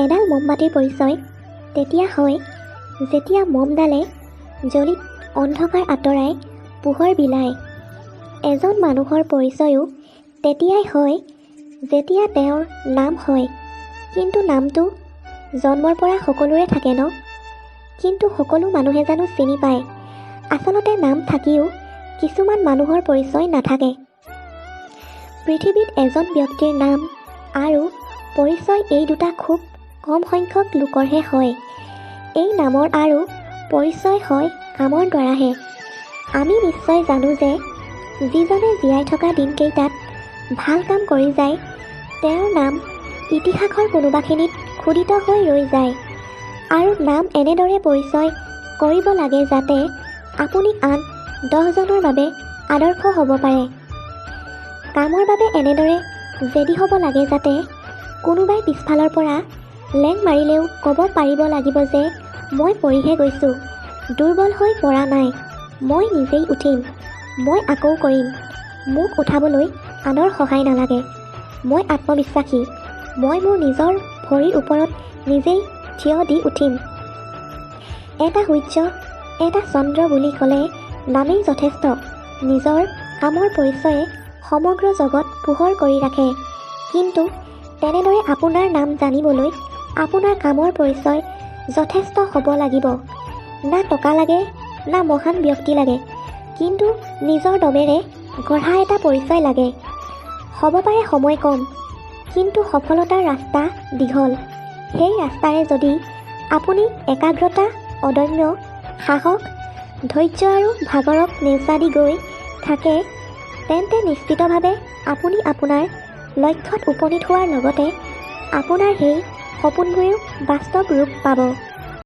এডাল মমবাতিৰ পৰিচয় তেতিয়া হয় যেতিয়া মমডালে জ্বলি অন্ধকাৰ আঁতৰাই পোহৰ বিলায়। এজন মানুহৰ পৰিচয়ো তেতিয়াই হয় যেতিয়া তেওঁৰ নাম হয়। কিন্তু নামটো জন্মৰ পৰা সকলোৰে থাকে ন? কিন্তু সকলো মানুহে জানো চিনি পায়? আচলতে নাম থাকিও কিছুমান মানুহৰ পৰিচয় নাথাকে। পৃথিৱীত এজন ব্যক্তিৰ নাম আৰু পৰিচয় এই দুটা খুব কম সংখ্যক লোকৰহে হয়। এই নামৰ আৰু পৰিচয় হয় কামৰ দ্বাৰাহে। আমি নিশ্চয় জানো যে যিজনে জীয়াই থকা দিনকেইটাত ভাল কাম কৰি যায় তেওঁৰ নাম ইতিহাসৰ কোনোবাখিনিত খোদিত হৈ ৰৈ যায়। আৰু নাম এনেদৰে পৰিচয় কৰিব লাগে যাতে আপুনি আন 10 জনৰ বাবে আদৰ্শ হ'ব পাৰে। কামৰ বাবে এনেদৰে জেদি হ'ব লাগে যাতে কোনোবাই পিছফালৰ পৰা লেং মাৰিলেও ক'ব পাৰিব লাগিব যে মই পৰিহে গৈছোঁ, দুৰ্বল হৈ পৰা নাই, মই নিজেই উঠিম, মই আকৌ কৰিম, মোক উঠাবলৈ আনৰ সহায় নালাগে, মই আত্মবিশ্বাসী, মই মোৰ নিজৰ ভৰিৰ ওপৰত নিজেই থিয় দি উঠিম। এটা সূৰ্য, এটা চন্দ্ৰ বুলি ক'লে নামেই যথেষ্ট। নিজৰ কামৰ পৰিচয়ে সমগ্ৰ জগত পোহৰ কৰি ৰাখে। কিন্তু তেনেদৰে আপোনাৰ নাম জানিবলৈ আপোনাৰ কামৰ পৰিচয় যথেষ্ট হ'ব লাগিব। না টকা লাগে, না মহান ব্যক্তি লাগে, কিন্তু নিজৰ দমেৰে গঢ়া এটা পৰিচয় লাগে। হ'ব পাৰে সময় কম, কিন্তু সফলতাৰ ৰাস্তা দীঘল। সেই ৰাস্তাৰে যদি আপুনি একাগ্ৰতা, অদম্য সাহস, ধৈৰ্য আৰু ভাগৰক নেওচা দি গৈ থাকে তেন্তে নিশ্চিতভাৱে আপুনি আপোনাৰ লক্ষ্যত উপনীত হোৱাৰ লগতে আপোনাৰ সেই সপোনবোৰেও বাস্তৱ ৰূপ পাব।